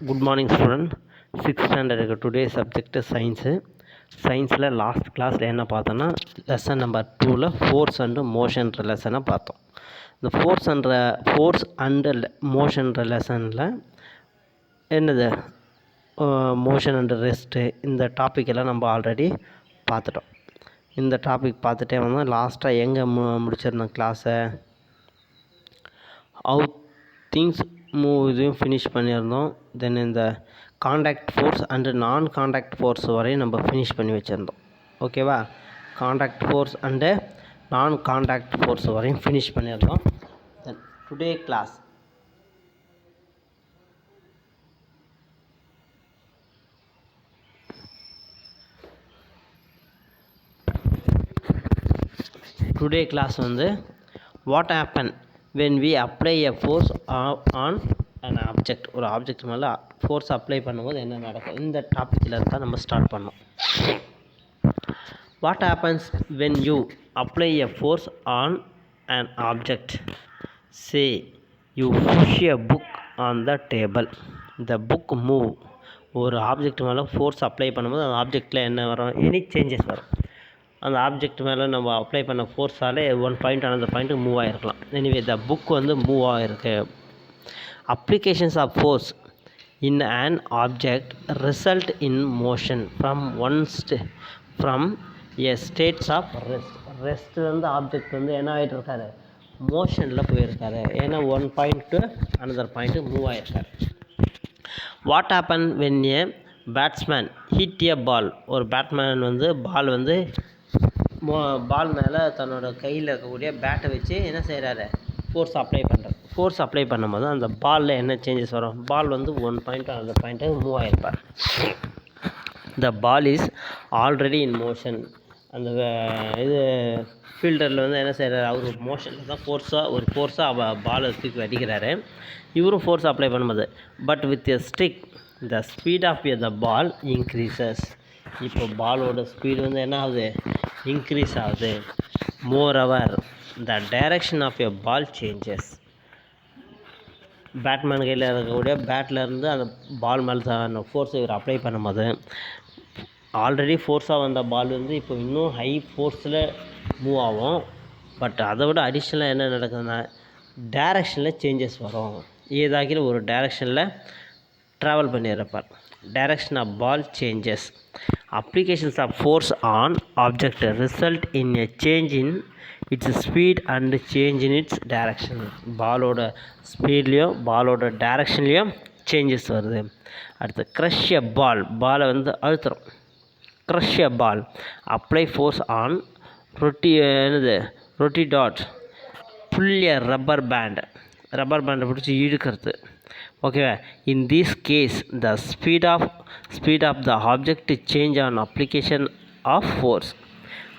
Good morning student. 6th standard today subject science. சயின்ஸில் last கிளாஸில் என்ன பார்த்தோன்னா லெசன் நம்பர் 2ல் ஃபோர்ஸ் அண்டு மோஷன்ற லெசனை பார்த்தோம். இந்த ஃபோர்ஸ் அண்டு மோஷன்ற லெசனில் என்னது மோஷன் அண்டு ரெஸ்ட்டு இந்த டாப்பிக்கெல்லாம் நம்ம ஆல்ரெடி பார்த்துட்டோம். இந்த டாபிக் பார்த்துட்டே வந்தோம். லாஸ்ட்டாக எங்கே முடிச்சிருந்தோம் கிளாஸை? ஹவு திங்ஸ் மூவ் இதையும் ஃபினிஷ் பண்ணியிருந்தோம். தென் இந்த காண்டாக்ட் ஃபோர்ஸ் அண்டு நான் காண்டாக்ட் ஃபோர்ஸ் வரையும் நம்ம ஃபினிஷ் பண்ணி வச்சுருந்தோம். ஓகேவா? காண்டாக்ட் ஃபோர்ஸ் அண்டு நான் காண்டாக்ட் ஃபோர்ஸ் வரையும் ஃபினிஷ் பண்ணியிருந்தோம். தென் டுடே கிளாஸ் வந்து what happen when we apply a force on an object. ஒரு ஆப்ஜெக்ட் மேலே ஃபோர்ஸ் அப்ளை பண்ணும்போது என்ன நடக்கும்? இந்த டாப்பிக்கில் இருந்தால் நம்ம ஸ்டார்ட் பண்ணோம். What happens when you apply a force on an object? Say you push a book on the table. The book move. ஒரு ஆப்ஜெக்ட் மேலே ஃபோர்ஸ் அப்ளை பண்ணும்போது அந்த ஆப்ஜெக்டில் என்ன வரும்? எனி சேஞ்சஸ் வரும். அந்த ஆப்ஜெக்ட் மேலே நம்ம அப்ளை பண்ண ஃபோர்ஸாலே ஒன் பாயிண்ட் அந்த பாயிண்ட்டுக்கு மூவ் ஆகிருக்கலாம். எனிவே த புக் வந்து மூவ் ஆகிருக்கு. Applications of force in an object result in motion from a states of ரெஸ்ட்லேருந்து ஆப்ஜெக்ட் வந்து என்ன ஆகிட்டு இருக்காரு? மோஷனில் போயிருக்காரு. ஏன்னா one point to another point move ஆகிருக்காரு. What happen when a batsman hit a ball? ஒரு பேட்மேன் வந்து பால் மேலே தன்னோட கையில் இருக்கக்கூடிய பேட்டை வச்சு என்ன செய்கிறாரு? ஃபோர்ஸ் அப்ளை பண்ணும்போது அந்த பாலில் என்ன சேஞ்சஸ் வரும்? பால் வந்து ஒன் பாயிண்ட் அந்த பாயிண்ட்டை மூவ் ஆகிருப்பார். The ball is already in motion. அந்த இது ஃபீல்டரில் வந்து என்ன செய்கிறாரு? அவர் மோஷனில் தான் ஃபோர்ஸாக பாலை தூக்கி அடிக்கிறாரு. இவரும் ஃபோர்ஸ் அப்ளை பண்ணும்போது but with a stick the speed of the ball increases. இப்போ பாலோட ஸ்பீடு வந்து என்ன ஆகுது? இன்க்ரீஸ் ஆகுது. Moreover the direction of a ball changes. Batman கையில் இருக்கக்கூடிய பேட்லேருந்து அந்த பால் மேலே ஃபோர்ஸை இவர் அப்ளை பண்ணும்போது ஆல்ரெடி ஃபோர்ஸாக வந்த பால் வந்து இப்போ இன்னும் ஹை ஃபோர்ஸில் மூவ் ஆகும். பட் அதை விட அடிஷ்னலாக என்ன நடக்குதுன்னா டைரக்ஷனில் சேஞ்சஸ் வரும். ஏதாக்கிலும் ஒரு டைரக்ஷனில் ட்ராவல் பண்ணியிருப்பார். Direction of ball changes. Applications of force on object result in a change in its speed and change in its direction. பாலோட ஸ்பீட்லேயும் பாலோட டைரக்ஷன்லேயும் சேஞ்சஸ் வருது. அடுத்து க்ரஷ் எ பாலை வந்து அழுத்துறோம். Crush a ball. Apply force on roti dot. Pull a rubber பேண்டை பிடிச்சி இழுக்கிறது. ஓகேவா? In this case the speed of the object change on application of force.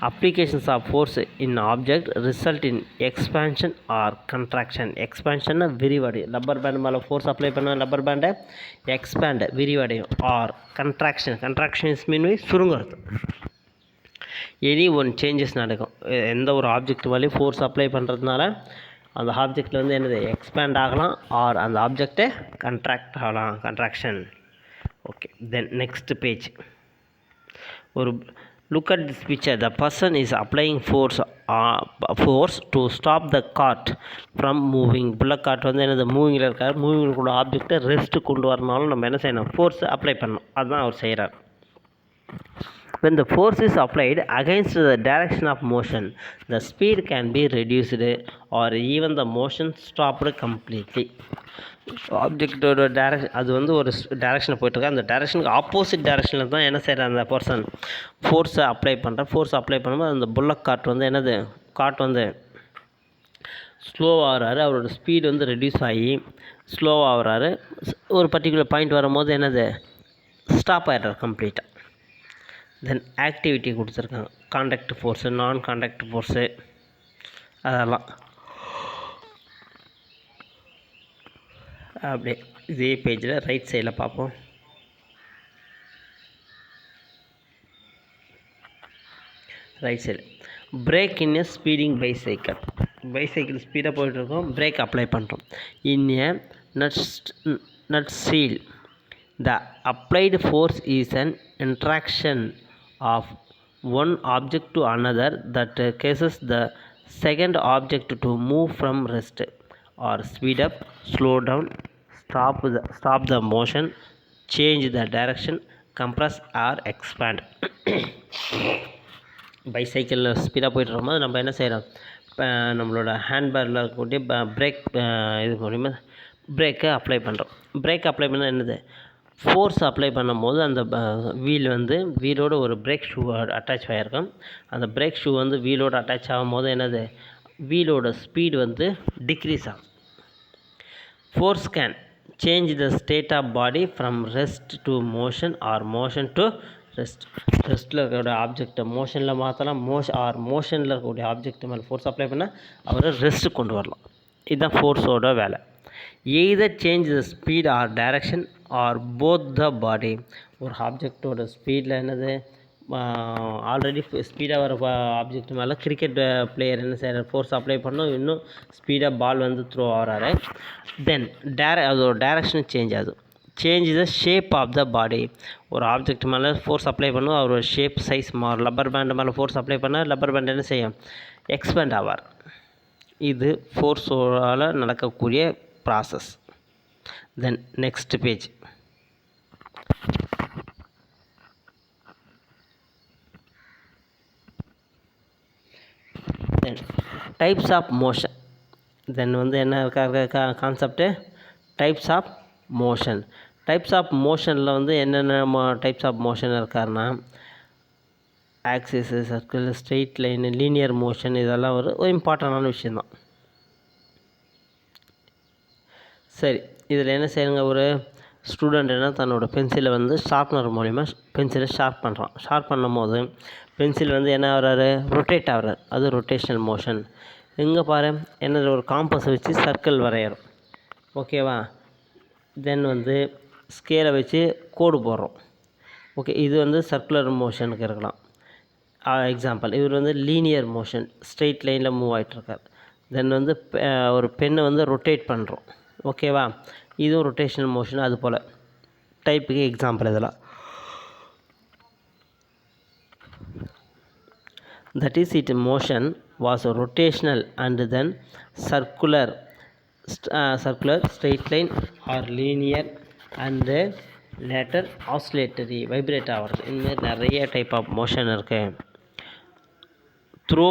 Applications of force in object result in expansion or contraction. எக்ஸ்பேன்ஷன்னா விரிவடையும். Rubber band மேலே force apply பண்ண rubber பேண்டை expand விரிவடையும். ஆர் கன்ட்ராக்ஷன் இஸ் மீன் சுருங்கிறது. Any one changes நடக்கும். எந்த ஒரு ஆப்ஜெக்ட் மேலேயும் ஃபோர்ஸ் அப்ளை பண்ணுறதுனால அந்த ஆப்ஜெக்டில் வந்து என்னது? எக்ஸ்பேண்ட் ஆகலாம் ஆர் அந்த ஆப்ஜெக்டை கன்ட்ராக்ட் ஆகலாம். Contraction. Okay. Then next page. ஒரு look at this picture. The person is applying force to stop the cart from moving. Bullock cart வந்து என்னது? மூவிங்கில் இருக்கார். மூவிங்கில் கூட ஆப்ஜெக்டை ரெஸ்ட்டு கொண்டு வரனாலும் நம்ம என்ன செய்யணும்? ஃபோர்ஸ் அப்ளை பண்ணணும். அதுதான் அவர் செய்கிறார். When the force is applied against the direction of motion, the speed can be reduced or even the motion stopped completely. ஆப்ஜெக்டோட டைரக்ஷன் அது வந்து ஒரு டைரக்ஷனில் போயிட்டுருக்கு. அந்த டைரக்ஷனுக்கு ஆப்போசிட் டைரக்ஷனில் தான் என்ன செய்கிற அந்த பர்சன் ஃபோர்ஸை அப்ளை பண்ணும்போது அந்த புல்லக் கார்ட் வந்து என்னது? கார்ட் வந்து ஸ்லோவாகிறாரு. அவரோட ஸ்பீடு வந்து ரெடியூஸ் ஆகி ஸ்லோவாகிறாரு. ஒரு பர்டிகுலர் பாயிண்ட் வரும்போது என்னது? ஸ்டாப் ஆகிடுறாரு கம்ப்ளீட்டாக. தென் ஆக்டிவிட்டி கொடுத்துருக்காங்க. காண்டாக்ட் ஃபோர்ஸு, நான் காண்டாக்ட் ஃபோர்ஸு, அதெல்லாம் அப்படியே இதே பேஜில் ரைட் சைடில் பார்ப்போம். Right side brake in a speeding bicycle ஸ்பீடாக போயிட்டுருக்கோம். பிரேக் அப்ளை பண்ணுறோம். In a nutshell The applied force is an interaction of one object to another that causes the second object to move from rest or speed up, slow down, stop the motion, change the direction, compress or expand. பைசைக்கிளில் ஸ்பீடாக போய்ட்டு இருக்கும்போது நம்ம என்ன செய்கிறோம், நம்மளோட ஹேண்ட்பேரில் இருக்கக்கூடிய break இது மூலிமா பிரேக்கை அப்ளை பண்ணுறோம். பிரேக் அப்ளை பண்ணால் என்னது, ஃபோர்ஸ் அப்ளை பண்ணும்போது அந்த வீல் வந்து வீலோட ஒரு பிரேக் ஷூ அட்டாச் ஆகிருக்கும். அந்த பிரேக் ஷூ வந்து வீலோட அட்டாச் ஆகும்போது என்னது, வீலோட ஸ்பீடு வந்து டிக்ரீஸ் ஆகும். Force can change the state of body from rest to motion or motion to rest. ரெஸ்ட்டில் இருக்கக்கூடிய ஆப்ஜெக்டை மோஷனில் மாற்றலாம், மோஷனில் இருக்கக்கூடிய ஆப்ஜெக்ட் மேலே ஃபோர்ஸ் அப்ளை பண்ணால் அவரை ரெஸ்ட்டு கொண்டு வரலாம். இதுதான் ஃபோர்ஸோட வேலை. Either change the speed or direction or both the body. ஒரு ஆப்ஜெக்டோட ஸ்பீடில் என்னது, ஆல்ரெடி ஸ்பீடாக வர ஆப்ஜெக்ட் மேலே கிரிக்கெட் பிளேயர் என்ன செய்கிறார், ஃபோர்ஸ் அப்ளை பண்ணோம், இன்னும் ஸ்பீடாக பால் வந்து த்ரோ ஆகிறாரு. தென் அதோட டைரக்ஷன் சேஞ்ச் ஆகுது. Change the shape of the body. ஒரு ஆப்ஜெக்ட் மேலே ஃபோர்ஸ் அப்ளை பண்ணும், அவரோட ஷேப் சைஸ் மாறும். லப்பர் பேண்டு மேலே ஃபோர்ஸ் அப்ளை பண்ணால் லப்பர் பேண்ட் என்ன செய்யும், எக்ஸ்பேண்ட் ஆவார். இது ஃபோர்ஸோடால் நடக்கக்கூடிய process. Then next page. Then types of motion. Then வந்து என்ன இருக்க concept, types of motion. Types of மோஷனில் வந்து என்னென்ன டைப்ஸ் ஆஃப் மோஷன் இருக்காருன்னா, axis, circle, straight line, linear motion, இதெல்லாம் ஒரு இம்பார்ட்டண்டான விஷயந்தான். சரி, இதில் என்ன செய்யுங்க, ஒரு ஸ்டூடெண்ட் என்ன தன்னோட பென்சிலை வந்து ஷார்ப்னர் மூலிமா பென்சிலை ஷார்ப் பண்ணுறான். ஷார்ப் பண்ணும் போது பென்சில் வந்து என்ன ஆகிறாரு, ரொட்டேட் ஆகிறார். அது ரொட்டேஷனல் மோஷன். இங்கே பாரு, என்ன ஒரு காம்பஸை வச்சு சர்க்கிள் வரைகிறோம், ஓகேவா. தென் வந்து ஸ்கேலை வச்சு கோடு போடுறோம், ஓகே. இது வந்து சர்க்குலர் மோஷனுக்கு இருக்கலாம் எக்ஸாம்பிள். இவர் வந்து லீனியர் மோஷன், ஸ்ட்ரெயிட் லைனில் மூவ் ஆகிட்டுருக்கார். தென் வந்து ஒரு பெண்ணை வந்து ரொட்டேட் பண்ணுறோம், ஓகேவா. இதுவும் ரொட்டேஷனல் மோஷன். அது போல் டைப்புக்கு எக்ஸாம்பிள் இதெல்லாம். That is, its motion was rotational and then circular, straight line or linear and later oscillatory, vibrate ஆகிறது. இந்தமாதிரி நிறைய டைப் ஆஃப் மோஷன் இருக்குது. த்ரோ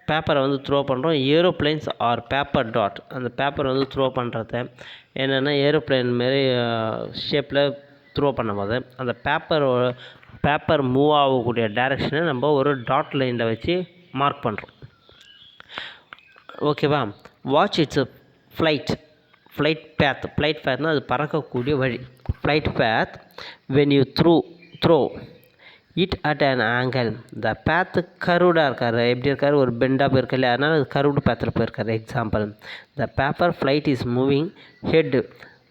பேப்பரை வந்து த்ரோ பண்ணுறோம். ஏரோப்ளைன்ஸ் ஆர் பேப்பர் டாட். அந்த பேப்பர் வந்து த்ரோ பண்ணுறது என்னென்னா, ஏரோப்ளைன் மாரி ஷேப்பில் த்ரோ பண்ணும்போது அந்த பேப்பர் மூவ் ஆகக்கூடிய டைரெக்ஷனை நம்ம ஒரு டாட் லைனில் வச்சு மார்க் பண்ணுறோம், ஓகேவா. வாட்ச் இட்ஸ் ஃப்ளைட் பேத்னால் அது பறக்கக்கூடிய வழி. Flight path when you throw it at an angle. The path கருடாக இருக்கார், எப்படி இருக்கார், ஒரு பெண்டாக போயிருக்காரு இல்லையா, அதனால் அது கருடு பேத்தில் போயிருக்காரு. Example, the paper flight is moving head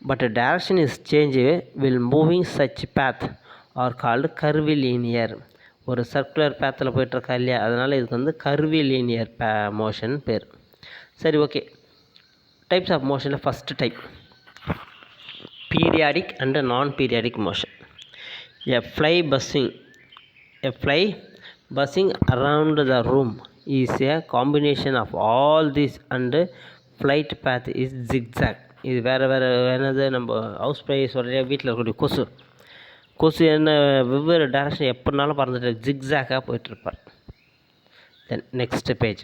but direction is change will moving such path are called curvilinear. ஒரு சர்க்குலர் பேத்தில் போய்ட்டுருக்கா இல்லையா, அதனால் இதுக்கு வந்து கர்விலீனியர் மோஷன் பேர். சரி, ஓகே. டைப்ஸ் ஆஃப் மோஷனில் first type periodic and non periodic motion. A fly buzzing around the room is a combination of all these and flight path is zigzag. இது வேறு என்னது, நம்ம ஹவுஸ் ஃப்ளை சொல்கிற வீட்டில் இருக்கக்கூடிய கொசு என்ன வெவ்வேறு டைரக்ஷன் எப்படினாலும் பறந்துட்டு ஜிக்ஸாக்காக போயிட்டுருப்பார். Then next page.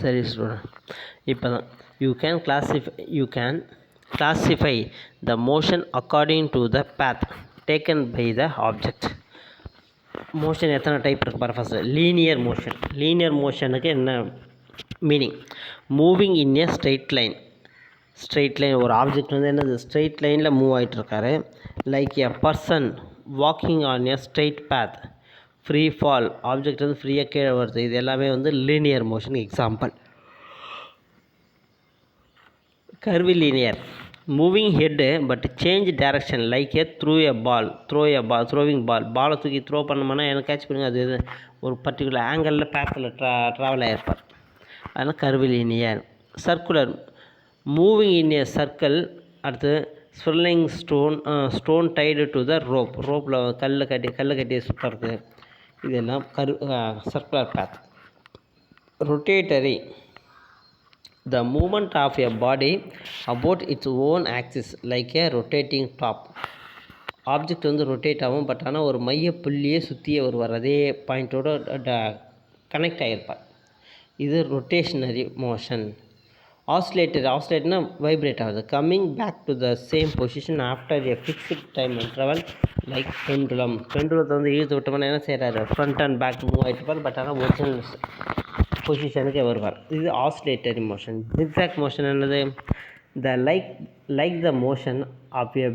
சரி ஸ்டூடெண்ட், இப்போ தான் you can classify the motion according to the path taken by the object. Motion எத்தனை டைப் இருக்குது பாரு. ஃபஸ்ட்டு லீனியர் மோஷனுக்கு என்ன meaning, moving in a straight line. ஒரு ஆப்ஜெக்ட் வந்து என்னது, ஸ்ட்ரெயிட் லைனில் மூவ் ஆகிட்டுருக்காரு. Like a person walking on a straight path. Free fall, object வந்து ஃப்ரீயாக கீழே வருது. இது எல்லாமே வந்து linear motion example. கர்விலீனியர் moving head but change direction like a throwing பாலை தூக்கி த்ரோ பண்ணோம்னா எனக்கு கேட்ச் பண்ணுங்க, அது ஒரு பர்டிகுலர் ஆங்கிளில் பேத்தில் ட்ராவல் ஆகிருப்பார். அதனால் curvilinear. Circular moving in a circle. அடுத்து swirling stone tied to the ரோப்பில் கல்லை கட்டி சுற்றுறது, இதெல்லாம் circular path. Rotatory the movement of a body about its own axis like a rotating top. Object வந்து ரொட்டேட் ஆகும், பட் ஆனால் ஒரு மைய புள்ளியே சுற்றியே வருவார், அதே பாயிண்ட்டோட கனெக்ட் ஆகிருப்பார். இது ரொட்டேஷனரி மோஷன். ஆஸ்லேட்டர்னா வைப்ரேட் ஆகுது. Coming back to the same position after a fixed time interval like பெண்டுலத்தை வந்து இழுத்து விட்டோம்னா என்ன செய்கிறாரு, ஃப்ரண்ட் அண்ட் பேக் மூவ் ஆகிட்டு இருப்பார், பட் ஆனால் ஒரிஜினல் பொசிஷனுக்கே வருவார். இது ஆஸ்லேட்டரி மோஷன். ஜிக்ஸாக் மோஷன் என்னது, the like the motion of a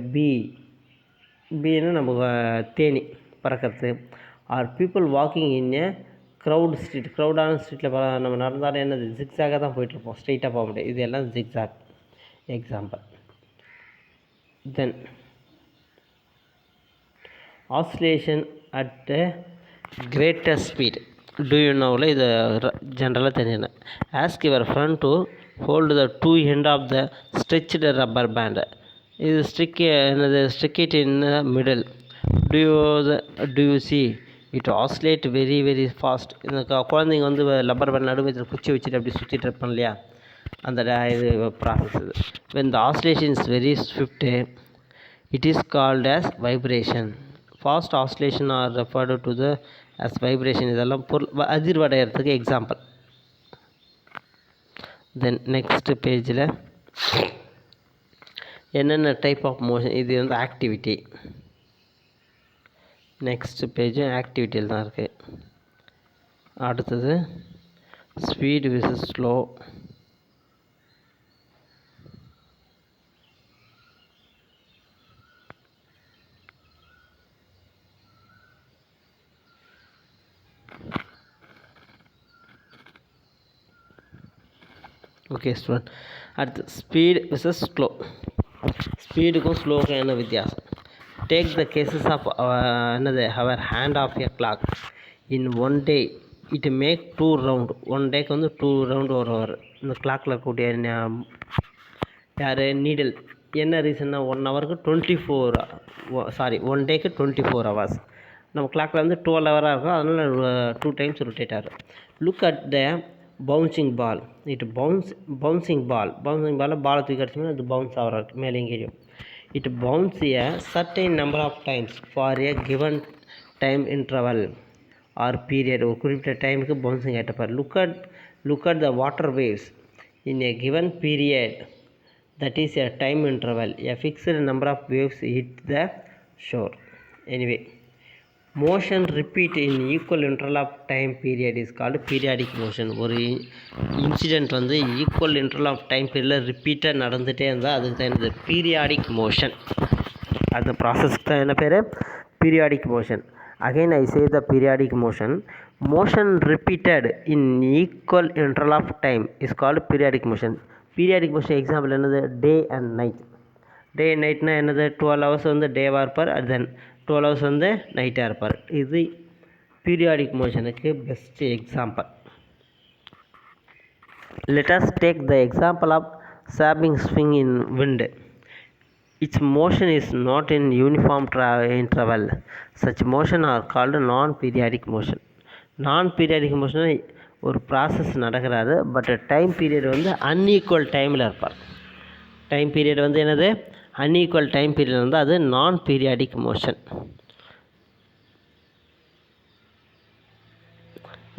பீன்னு நம்ம தேனி பறக்கிறது. Or people walking in a க்ரௌடான ஸ்ட்ரீட்டில் நம்ம நடந்தாலும் என்னது ஜிக்ஸாக தான் போயிட்டுருப்போம், ஸ்ட்ரெயிட்டாக போக முடியாது. இது எல்லாம் zigzag example. Then oscillation at greater speed. Do you நோவில் இது ஜென்ரலாக தெரியணும். Ask your friend to hold the two end of the stretched rubber band. இது struck in the middle. Do you see it oscillate very very fast. இந்த குழந்தைங்க வந்து rubber band நடுவில் குச்சி வச்சுட்டு அப்படி சுற்றிட்டு இருப்பான் இல்லையா, அந்த இது ப்ராசஸ் இது. When the oscillation is very swift it is called as vibration. Fast oscillation are referred to the as vibration. இதெல்லாம் அதிர்வடைகிறதுக்கு எக்ஸாம்பிள். தென் நெக்ஸ்ட் பேஜில் என்னென்ன டைப் ஆஃப் மோஷன், இது வந்து ஆக்டிவிட்டி. நெக்ஸ்ட் பேஜ் ஆக்டிவிட்டியில் தான் இருக்குது. அடுத்தது speed versus slow. Okay student, அடுத்து ஸ்பீடு விசஸ் ஸ்லோ. ஸ்பீடுக்கும் ஸ்லோவுக்கும் என்ன வித்தியாசம்? Take the cases of our hand of a clock. In one day it make 2 round. One டேக்கு வந்து 2 ரவுண்டு வருவார் இந்த கிளாக்கில் கூடிய யார், நீடில். என்ன ரீசன்னா 1 ஹவருக்கு 1 டேக்கு 24 ஹவர்ஸ். நம்ம கிளாக்கில் வந்து 12 ஹவராக இருக்கும், அதனால் 2 டைம்ஸ் ரொட்டேட் ஆகும். Look at the bouncing ball. Bouncing பாலை தூக்கி அடிச்சோம்னா அது பவுன்ஸ் ஆகிற மேலேயும் கீழும். It bounce a certain number of times for a given time interval or period. ஒரு குறிப்பிட்ட டைமுக்கு பவுன்சிங் ஆகிட்டப்பார். Look at the water waves in a given period, that is a time interval. A fixed number of waves hit the shore. Anyway, motion repeat in equal interval of time period is called periodic motion. ஒரு incident வந்து equal interval of time பீரியடில் ரிப்பீட்டாக நடந்துகிட்டே இருந்தால் அதுக்கு தான் என்னது, periodic motion. அந்த ப்ராசஸ்க்கு தான் என்ன பேர், periodic motion. Again I say the periodic motion repeated in equal interval of time is called periodic motion. Periodic motion example என்னது, day and night. Day and நைட்னா என்னது, 12 ஹவர்ஸ் வந்து டேவாக இருப்பார், தென் 12 ஹவர்ஸ் வந்து நைட்டாக இருப்பார். இது பீரியாடிக் மோஷனுக்கு best example. Let us take the example of sagging swing in wind. Its motion is not in uniform interval. Such motion are called non-periodic motion. Non-periodic motion ஒரு ப்ராசஸ் நடக்கிறாரு, பட் டைம் பீரியட் வந்து unequal டைமில் இருப்பார். Time period வந்து என்னது, unequal time period வந்து அது நான் periodic motion.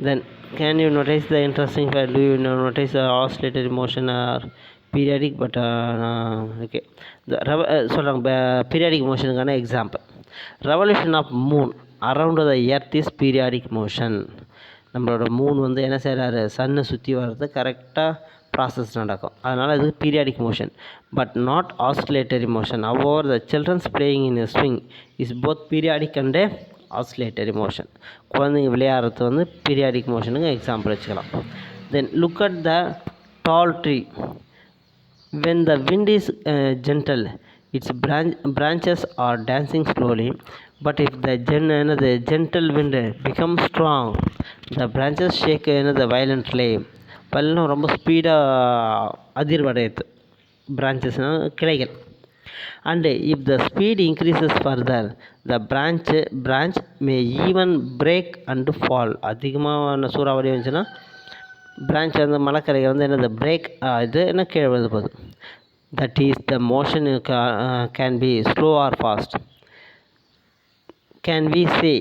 Then can you notice the interesting fact? Do you notice the oscillatory motion or periodic? But okay, சொல்கிறாங்க பீரியாடிக் மோஷனுக்கான எக்ஸாம்பிள். Revolution of moon around the earth is periodic motion. நம்மளோட moon வந்து என்ன செய்கிறாரு, சன்னை சுற்றி வர்றது கரெக்டாக ப்ராசஸ் நடக்கும், அதனால் இது periodic motion, but not oscillatory motion. However the children's playing in a swing is both periodic and oscillatory motion. குழந்தைங்க விளையாடுறது வந்து பீரியாடிக் மோஷனுக்கு எக்ஸாம்பிள் வச்சுக்கலாம். Then look at the tall tree when the wind is gentle, its branches are dancing slowly, but if the gentle wind becomes strong, the branches shake violently. பல்லும் ரொம்ப ஸ்பீடாக அதிர்வடையுது, பிரான்ச்சஸ்னால் கிளைகள். And if the speed increases further, the branch may even break and fall. அதிகமான சூறாவளி வந்துச்சுன்னா branch வந்து மரக்கரைகள் வந்து என்னது பிரேக் இது என்ன கீழே விழுது போகுது. That is the motion can be slow or fast. Can we say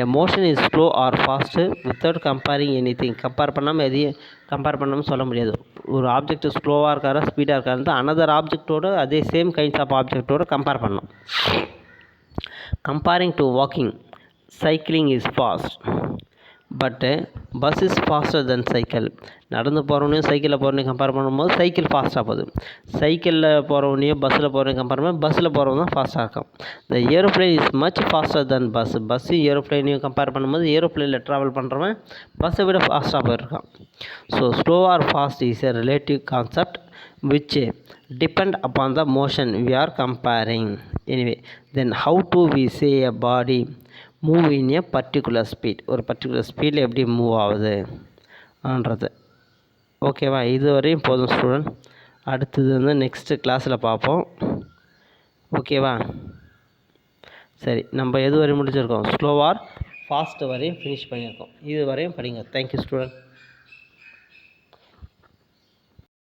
a motion is slow or fast without comparing anything. Compare பண்ணாமல் சொல்ல முடியாது. ஒரு ஆப்ஜெக்ட் ஸ்லோவாக இருக்காரா ஸ்பீடாக இருக்காரு அனதர் ஆப்ஜெக்டோடு அதே சேம் கைண்ட்ஸ் ஆஃப் ஆப்ஜெக்டோடு கம்பேர் பண்ணணும். Comparing to walking, cycling is fast but bus is faster than cycle. நடந்து போகிறவனையும் சைக்கிளில் போகிறவனையும் கம்பேர் பண்ணும்போது சைக்கிள் ஃபாஸ்ட்டாக போகுது. சைக்கிளில் போகிறவனையும் பஸ்ஸில் போகிறவனையும் கம்பேர் பண்ணும்போது பஸ்ஸில் போகிறவங்க தான் ஃபாஸ்ட்டாக இருக்கும். The aeroplane is much faster than பஸ்ஸையும் ஏரோப்ளைனையும் கம்பேர் பண்ணும்போது ஏரோப்ளைனில் ட்ராவல் பண்ணுறவன் பஸ்ஸை விட ஃபாஸ்ட்டாக போயிருக்கான். So slow or fast is a relative concept which depend upon the motion we are comparing. Anyway, then how do we say a body move in a particular speed? ஒரு particular ஸ்பீடில் எப்படி move ஆகுதுன்றது. ஓகேவா, இது வரையும் போதும் student. அடுத்தது வந்து next கிளாஸில் பார்ப்போம். ஓகேவா, சரி, நம்ம எது வரையும் முடிச்சிருக்கோம்? ஸ்லோ ஆர் ஃபாஸ்ட் வரையும் ஃபினிஷ் பண்ணியிருக்கோம். இது வரையும் படிங்க. Thank you student.